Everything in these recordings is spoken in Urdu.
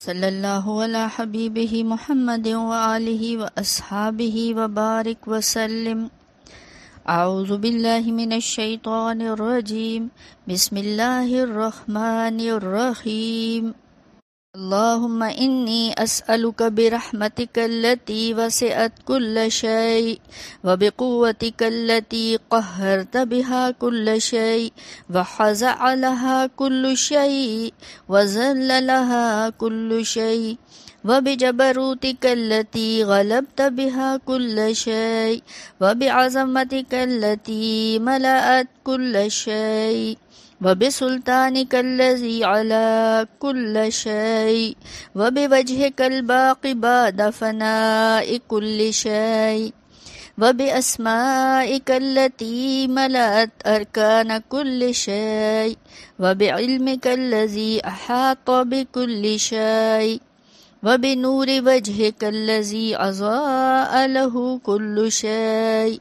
صلی اللہ علی حبیبہ محمد وآلہ واصحابہ وبارک وسلم۔ اعوذ باللہ من الشیطان الرجیم، بسم اللہ الرحمن الرحیم۔ اللہم انی اسألک برحمتک التی وسعت کل شیء وبقوتک التی قہرت بها کل شیء وخضع لها کل شیء وذل لها کل شیء وبجبروتک التی غلبت بها کل شیء وبعظمتک التی ملأت کل شیء وبسلطانك الذي على كل شيء وبوجهك الباقي بعد فناء كل شيء وبأسمائك التي ملأت أركان كل شيء وبعلمك الذي أحاط بكل شيء وبنور وجهك الذي أضاء له كل شيء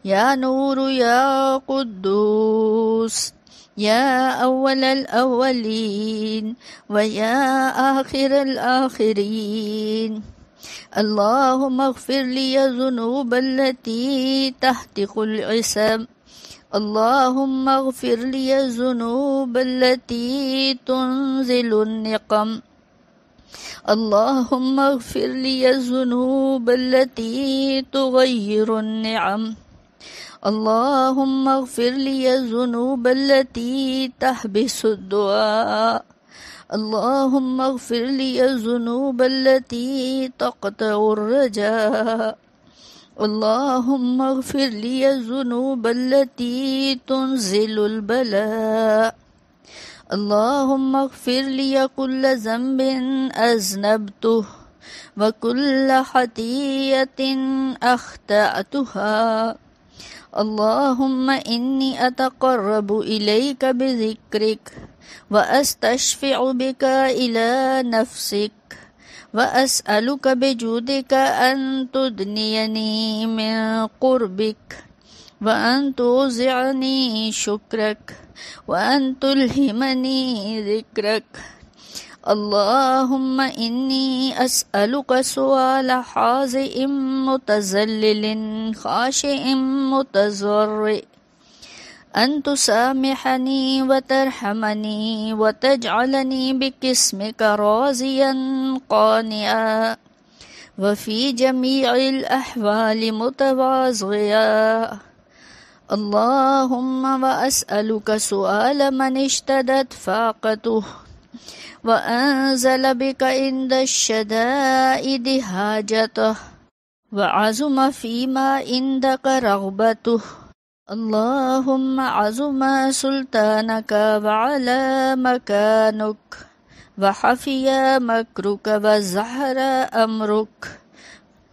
يا نور يا قدوس یا اول الاولین ویا آخر الآخرین۔ اللہم اغفر لی الذنوب التي تحتق العصم، اللہم اغفر لی الذنوب التي تنزل النقم، اللہم اغفر لی الذنوب التي تغیر النعم، اللہم اغفر لی الذنوب التی تحبس الدعاء، اللہم اغفر لی الذنوب التی تقطع الرجاء، اللہم اغفر لی الذنوب التی تنزل البلاء، اللہم اغفر لی کل ذنب اذنبتہ وکل خطیئۃ اخطأتها، اللہم انی اتقرب الیک بذکرک واستشفع بک الی نفسک واسألک بجودک ان تدنینی من قربک وان توزعنی شکرک وان تلہمنی ذکرک، اللہم انی اسألک سؤال خاضع متذلل خاشع متضرع ان تسامحنی وترحمنی وتجعلنی بقسمک راضیا قانعا وفی جمیع الاحوال متواضعا، اللہم واسألک سؤال من اشتدت فاقته وأنزل بك عند الشدائد حاجته وعظم فيما عندك رغبته، اللهم عظم سلطانك وعلى مكانك وخفي مكرك وظهر أمرك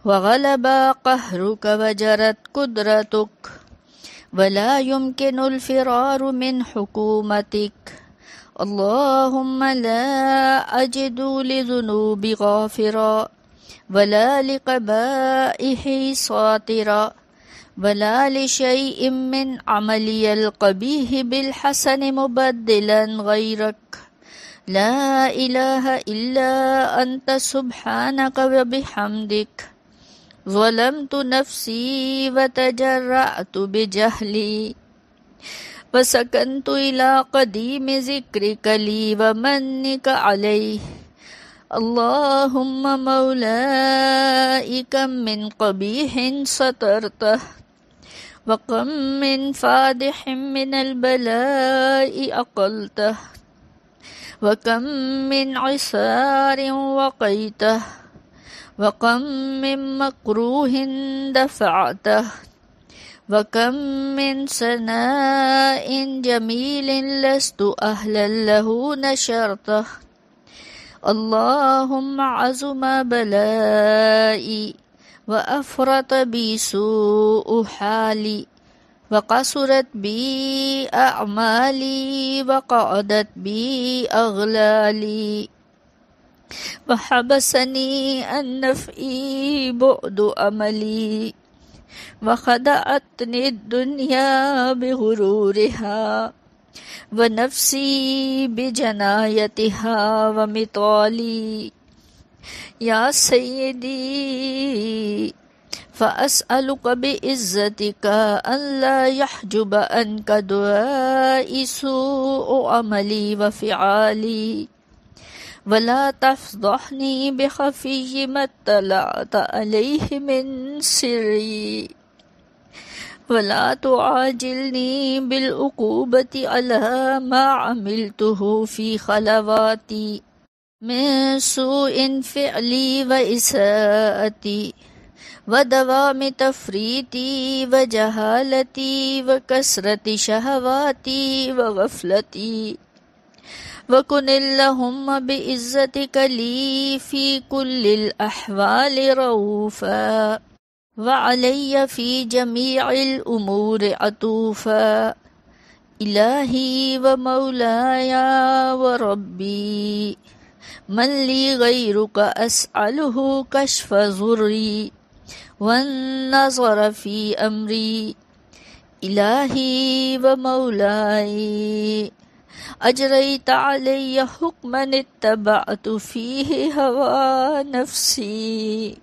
وغلب قهرك وجرت قدرتك ولا يمكن الفرار من حكومتك، اللہم لا اجد لذنوبی غافرا ولا لقبائحی ساترا ولا لشیء من عملی القبیح بالحسن مبدلا غیرک، لا الہ الا انت سبحانک وبحمدک ظلمت نفسی وتجرأت بجہلی وسکنت إلى قدیم ذکرک لی ومنک علی، اللہم مولائی کم من قبیح سترتہ وکم من فادح من البلاء اقلتہ وکم من عصار وقیتہ وکم من مکروہ دفعتہ وَكَمْ مِنْ سَنَاءٍ جَمِيلٍ لَسْتُ أَهْلًا لَهُ نَشَرْتَهُ، اللهم عظم بلائي وأفرط بي سوء حالي وقصرت بي أعمالي وقعدت بي أغلالي وحبسني عن نفعي بعد أملي وخدعتنی الدنیا بغرورها ونفسی بجنایتها ومطالی یا سیدی فأسألك بعزتك ألا يحجب عنك دعائي سوء عملي وفعالي ولا تفضحني بخفي ما اطلعت عليه من سري ولا تعاجلني بالعقوبة على ما عملته في خلواتي من سوء فعلي وإساءتي ودوام تفريطي وجهالتي وكثرة شهواتي وغفلتي وكن اللهم بعزتك لي في كل الأحوال رؤوفا وعلي في جميع الأمور عطوفا إلهي ومولاي وربي من لي غيرك أسأله كشف ضري والنظر في أمري إلهي ومولاي أجريت علي حكما اتبعت فيه هوى نفسي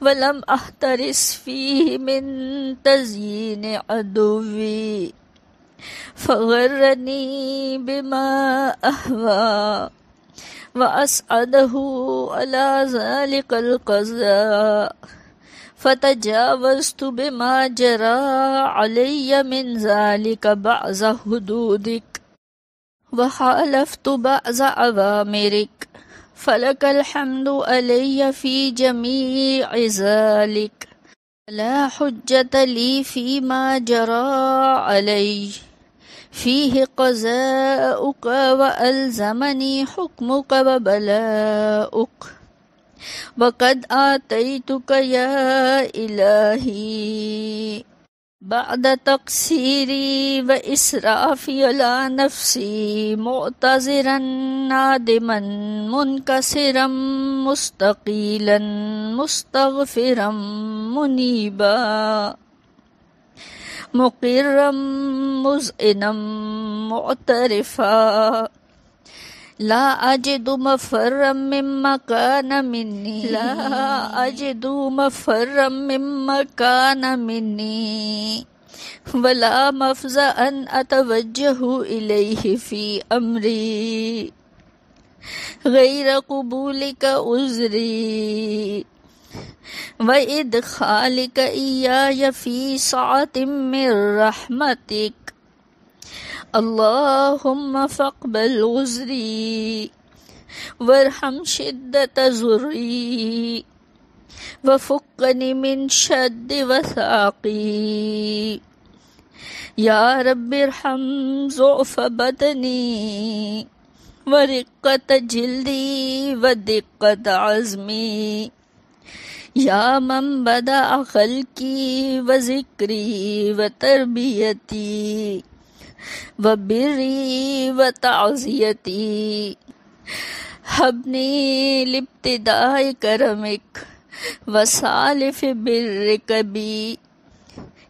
ولم أحترس فيه من تزيين عدوي فغرني بما أهوى وأسعده على ذلك القضاء فتجاوزت بما جرى علي من ذلك بعض حدودك وخالفت بعض أوامرك فلك الحمد علي في جميع ذلك لا حجة لي فيما جرى علي فيه قضاؤك وألزمني حكمك وبلاؤك وقد آتيتك يا إلهي بعد تقصيري وإسرافي على نفسي معتذرا نادما منكسرا مستقيلا مستغفرا منيبا مقرا مذعنا معترفا لا أجد مفرا مما كان مني لا أجد مفرا مما كان مني ولا مفزعا أتوجه إليه في أمري غير قبولك عذري وإدخالك إياي في سعة من رحمتك اللهم فاقبل عذري وارحم شدة ضري وفكني من شد وثاقي يا رب ارحم ضعف بدني ورقة جلدي ودقة عزمي يا من بدأ خلقي وذكري وتربيتي وبري وتعزيتي هبني لابتداء كرمك وسالف برك بي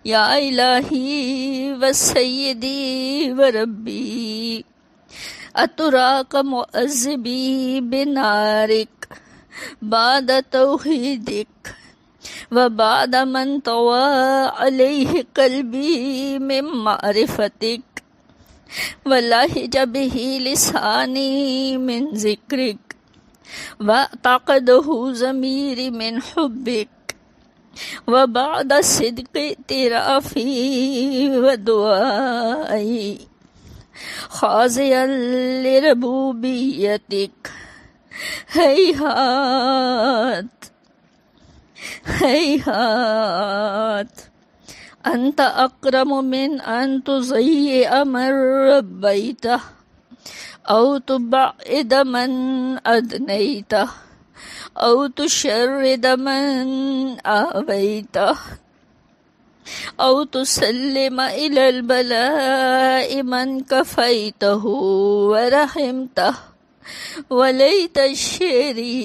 يا إلهي وسيدي وربي أتراك مؤذبي بنارك بعد توحيدك وبعد من طوى عليه قلبي من معرفتك ولهج به لساني من ذكرك واعتقده ضميري من حبك وبعد صدق اعترافي ودعائي خاضعا لربوبيتك هيهات هيهات أنت أكرم من أن تضيع من ربيته أو تبعد من أدنيته أو تشرد من آويته أو تسلم إلى البلاء من كفيته ورحمته وليت الشري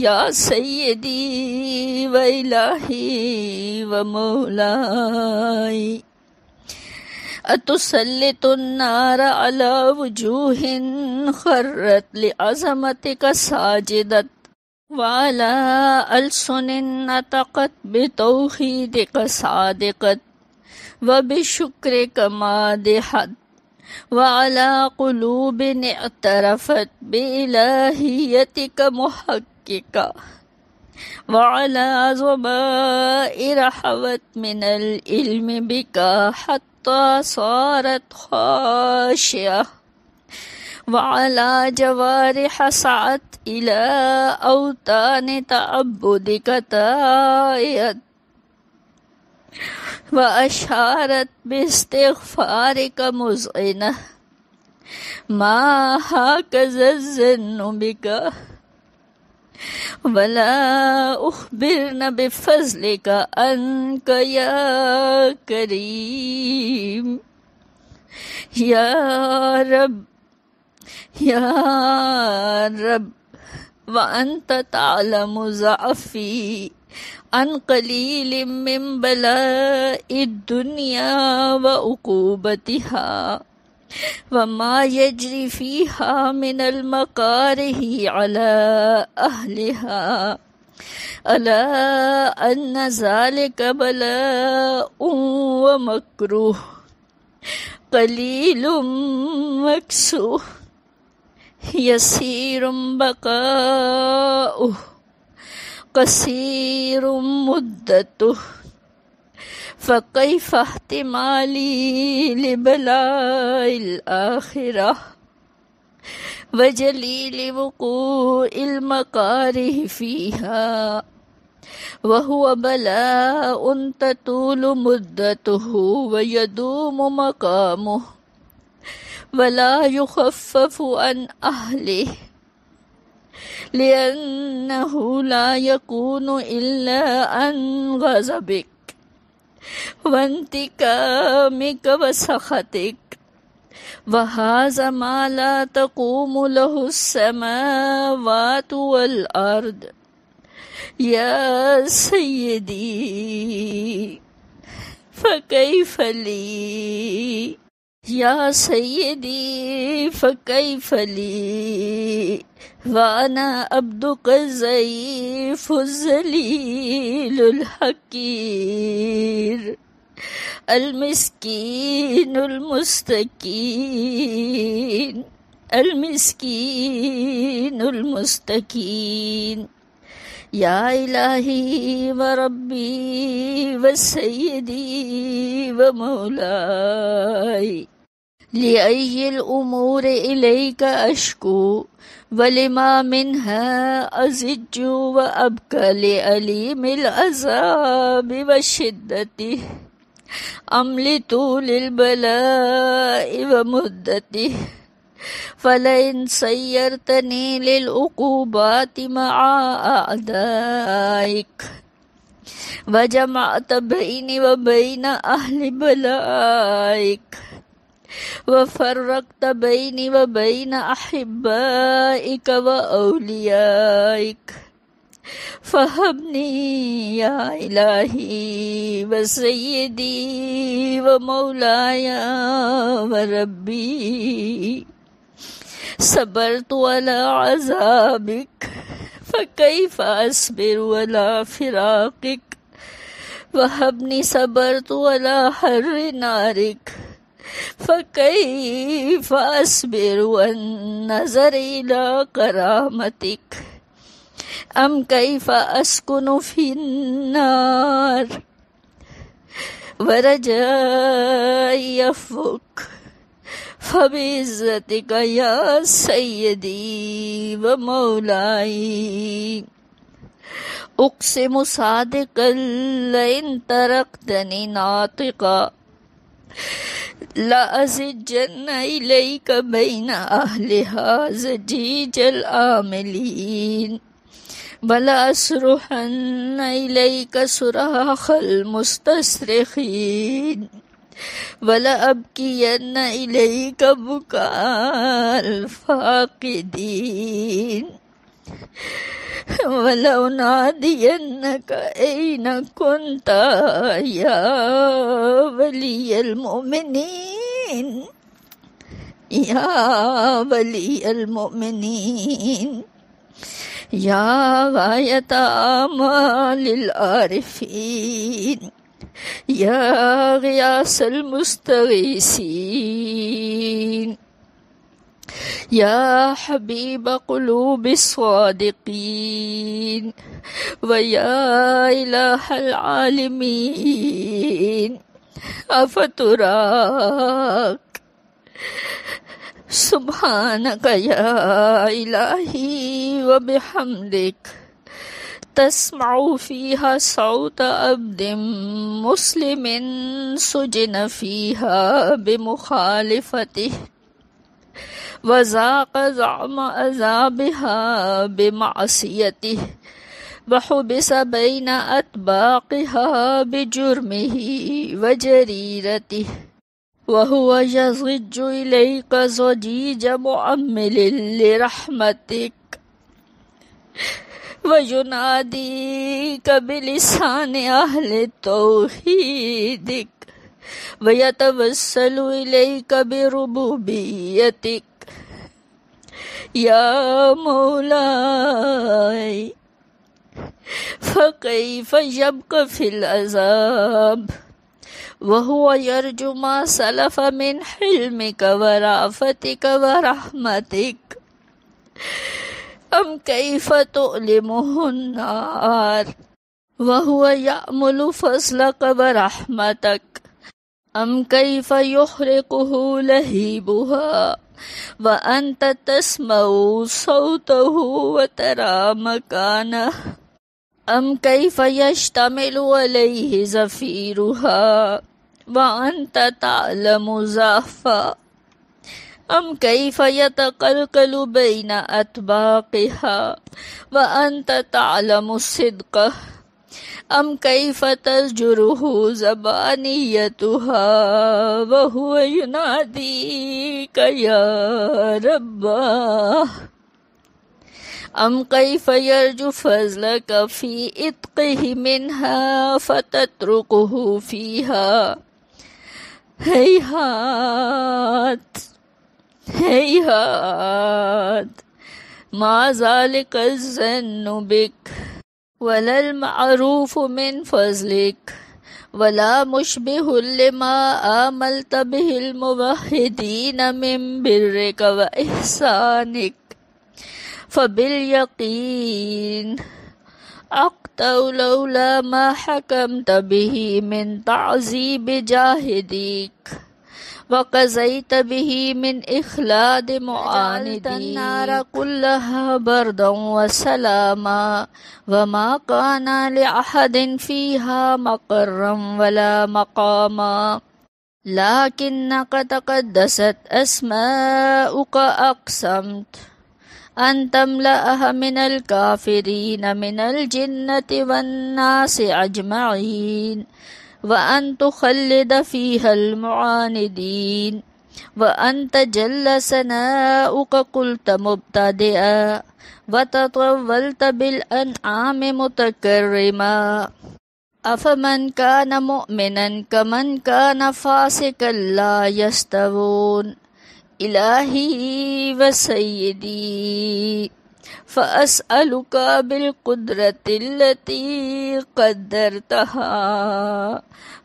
يا سيدي وإلهي ومولاي أتسلط النار على وجوه خرت لعظمتك ساجدة وعلى ألسن نطقت بتوحيدك صادقة وبشكرك مادحت وعلى قلوب اعترفت بإلهيتك محققة وعلى ضمائر حوت من العلم بك حتى صارت خاشعة وعلى جوارح سعت إلى أوطان تعبدك تائية وأشارت باستغفارك مذعنة ما هكذا الظن بك ولا أخبرن بفضلك عنك يا كريم يا رب يا رب وأنت تعلم ضعفي عن قليل من بلاء الدنيا وعقوبتها وما يجري فيها من المكاره على أهلها ألا أن ذلك بلاء ومكروه قليل مكسوه يسير بقاؤه قصير مدته فكيف احتمالي لبلاء الآخرة وجليل وقوع المكاره فيها وهو بلاء تطول مدته ويدوم مقامه ولا يخفف عن أهله لأنه لا يكون إلا عن غضبك وانتقامك وسخطك وهذا ما لا تقوم له السماوات والأرض يا سيدي فكيف لي يا سيدي فكيف لي وأنا عبدك الضعيف الذليل الحقير المسكين المستكين المسكين المستكين يا إلهي وربي وسيدي ومولاي لأي الأمور إليك أشكو ولما منها أزج وأبكى لأليم العذاب وشدته أم لطول البلاء ومدته فلئن سيرتني للعقوبات مع أعدائك وجمعت بيني وبين أهل بلائك وفرقت بيني وبين أحبائك وأوليائك فهبني يا إلهي وسيدي ومولاي وربي صبرت على عذابك فكيف أصبر على فراقك وهبني صبرت على حر نارك فكيف أصبر والنظر إلى كرامتك أم كيف أسكن في النار ورجائي يفك فبعزتك يا سيدي ومولاي أقسم صادقا لئن تركتني ناطقا لأزجن إليك بين أهلها زجيج العاملين ولأصرخن إليك صراخ المستصرخين ولأبكين إليك بكاء الفاقدين ولأنادينك أين كنت يا ولي المؤمنين یا ولی المؤمنین یا غایت آمال العارفین یا غیاث المستغیثین یا حبیب قلوب الصادقین ویا الہ العالمین افتراک سبحانک یا الہی وبحمدک تسمع فیہا صوت عبد مسلم سجن فیہا بمخالفتہ وذاق زعم عذابها بمعصيته وحبس بين أطباقها بجرمه وجريرته وهو يضج إليك ضجيج مؤمل لرحمتك ويناديك بلسان أهل توحيدك ويتوسل إليك بربوبيتك یا مولاي فكيف يبقى في العذاب وهو يرجو ما سلف من حلمك ورأفتك ورحمتك أم كيف تؤلمه النار وهو يأمل فضلك ورحمتك أم كيف يحرقه لهيبها وأنت تسمع صوته وترى مكانه أم كيف يشتمل عليه زفيرها وأنت تعلم ضعفها أم كيف يتقلقل بين أطباقها وأنت تعلم صدقه أم كيف تزجره زبانيتها وهو يناديك يا رباه أم كيف يرجو فضلك في إتقه منها فتتركه فيها هيهات هيهات ما ذلك الظن بك ولا المعروف من فضلك ولا مشبه لما آملت به الموحدين من برك وإحسانك فباليقين أقطع لولا ما حكمت به من تعذيب جاهديك وقضيت به من إخلاد معانديك النار كلها بردا وسلاما وما كان لأحد فيها مقرا ولا مقاما لكنك تقدست أسماؤك أقسمت أن تملأها من الكافرين من الجنة والناس أجمعين وأن تخلد فيها المعاندين وأنت جل ثناؤك قلت مبتدئا وتطولت بالأنعام متكرما أفمن كان مؤمنا كمن كان فاسقا لا يستوون إلهي وسيدي فأسألك بالقدرة التي قدرتها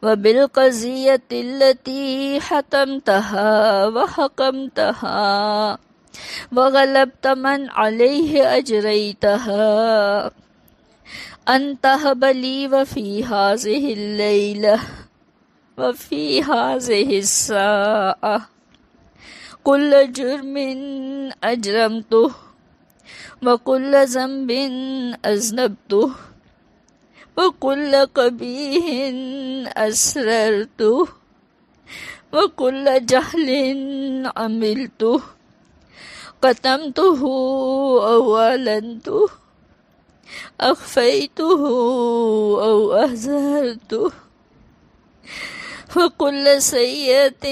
وبالقضية التي حتمتها وحكمتها وغلبت من عليه أجريتها أن تهب لي وفي هذه الليلة وفي هذه الساعة كل جرم أجرمته وكل ذنب أذنبته وكل قبيح أسررته وكل جهل عملته قتمته أو أعلنته أخفيته أو أظهرته وكل سيئة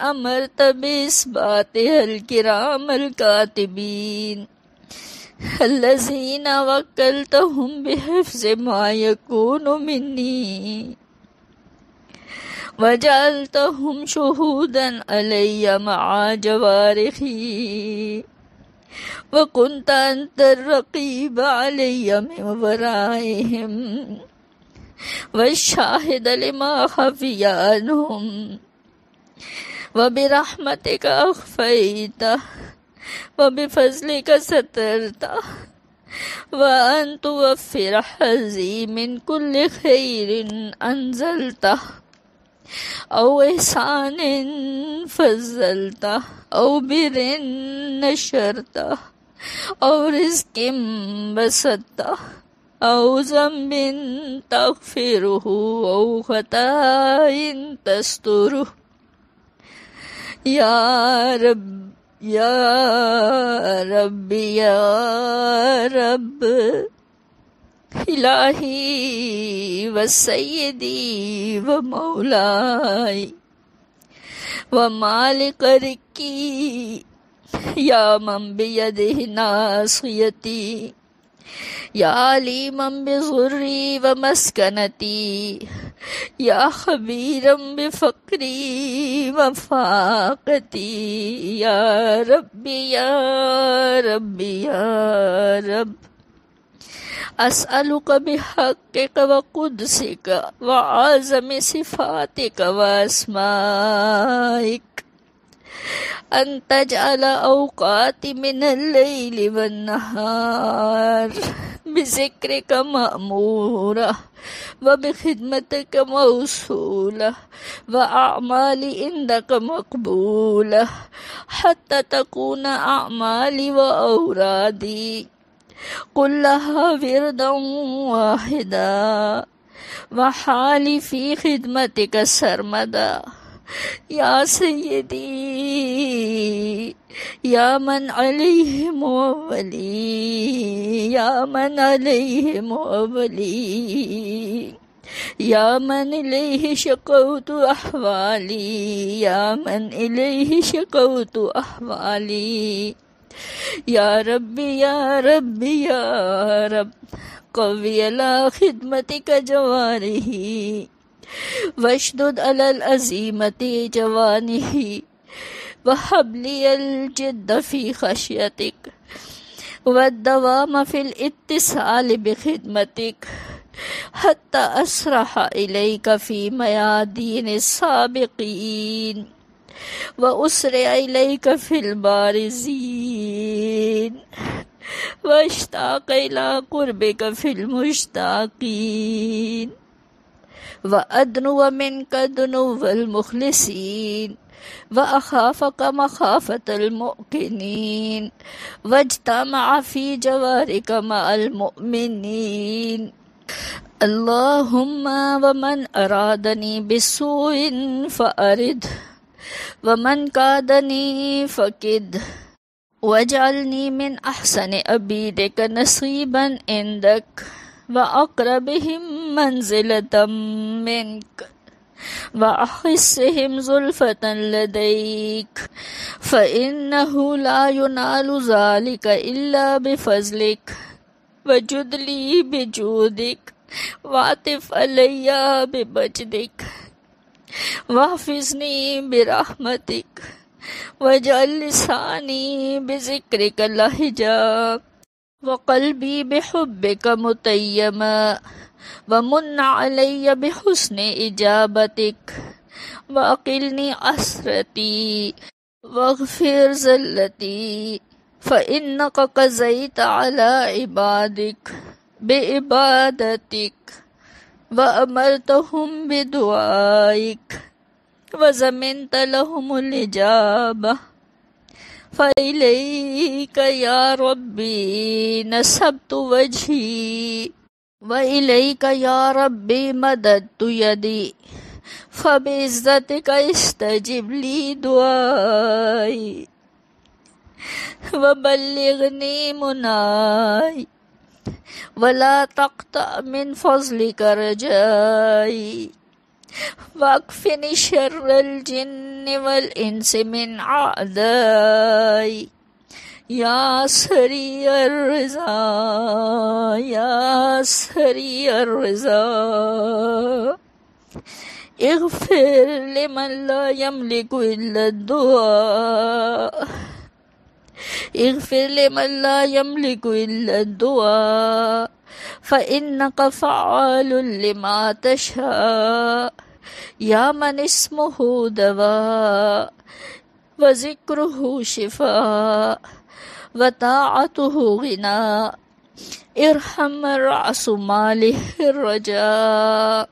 أمرت بإثباتها الكرام الكاتبين الذين وكلتهم بحفظ ما يكون مني وجعلتهم شهودا علي مع جوارحي وكنت أنت الرقيب علي من ورائهم والشاهد لما خفي عنهم وبرحمتك أخفيته وبفضلك سترته وأن توفر حظي من كل خير أنزلته أو إحسان فضلته أو بر نشرته أو رزق بسطته أو ذنب تغفره أو خطأ تستره يا رب يا رب يا رب إلهي وسيدي ومولاي ومالك رزقي يا من بيده ناصيتي يا عليما بضري ومسكنتي يا خبيرا بفقري وفاقتي يا ربي يا ربي يا رب أسألك بحقك وقدسك وعظم صفاتك وأسمائك أن تجعل أوقاتي من الليل والنهار بذكرك مأمورة وبخدمتك موصولة وأعمالي عندك مقبولة حتى تكون أعمالي وأورادي كلها وردا واحدا وحالي في خدمتك سرمدا يا سيدي يا من عليه مولي يا من عليه مولي يا من إليه شكوت أحوالي يا من إليه شكوت أحوالي يا ربي يا ربي يا رب قوي على خدمتك جواره واشدد على العزيمة جوانه وهب لي الجد في خشيتك والدوام في الاتصال بخدمتك حتى أسرح إليك في ميادين السابقين وأسرع إليك في البارزين واشتاق إلى قربك في المشتاقين وأدنو منك دنو المخلصين وأخافك مخافة المؤمنين واجتمع في جوارك مع المؤمنين اللهم ومن أرادني بسوء فأرد ومن كادني فكد واجعلني من أحسن عبيدك نصيبا عندك وأقربهم منزلة منك وأحسهم زلفة لديك فإنه لا ينال ذلك إلا بفضلك وجد لي بجودك وعطف علي بمجدك واحفظني برحمتك واجعل لساني بذكرك لهجا وقلبي بحبك متيما ومن علي بحسن إجابتك وأقلني عسرتي واغفر زلتي فإنك قضيت على عبادك بعبادتك وأمرتهم بدعائك وزمنت لهم الإجابة فإليك يا ربي نسبت وجهي وإليك يا ربي مددت يدي فبعزتك استجب لي دعائي وبلغني مناي ولا تقطع من فضلك رجائي واكفني شر الجن والإنس من أعدائي يا سريع الرضا يا سريع الرضا اغفر لمن لا يملك إلا الدعاء اغفر لمن لا يملك إلا الدعاء فإنك فعال لما تشاء يا من اسمه دواء وذكره شفاء وطاعته غناء ارحم رأس ماله الرجاء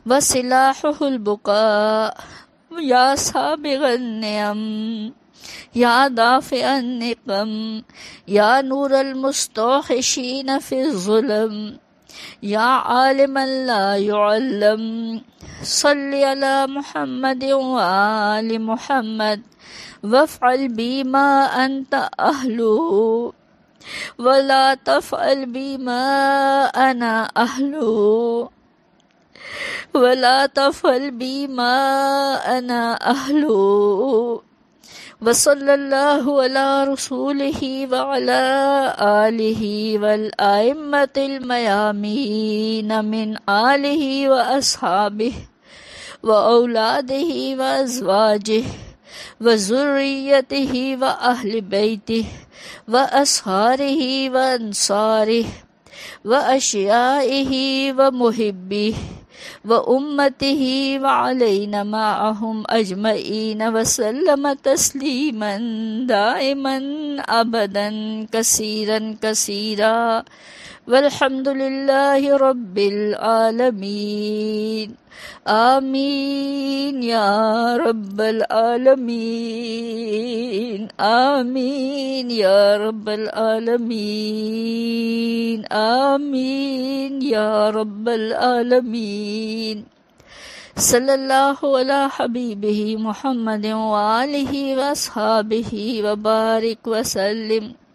وسلاحه البقاء يا سابغ النعم يا دافع النقم يا نور المستوحشين في الظلم يا عالما لا يعلم صل على محمد وآل محمد وافعل بما أنت أهله ولا تفعل بما أنا أهله ولا تفعل بما أنا أهله وصلى الله على رسوله وعلى آله والأئمة الميامين من آله وأصحابه وأولاده وأزواجه وذريته وأهل بيته وأصهاره وأنصاره وأشيائه ومحبيه وأمته وعلينا معهم أجمعين وسلم تسليما دائما أبدا كثيرا كثيرا والحمد لله رب العالمين آمين يا رب العالمين آمين يا رب العالمين آمين يا رب العالمين صلى الله على حبيبه محمد وآله وأصحابه وبارك وسلم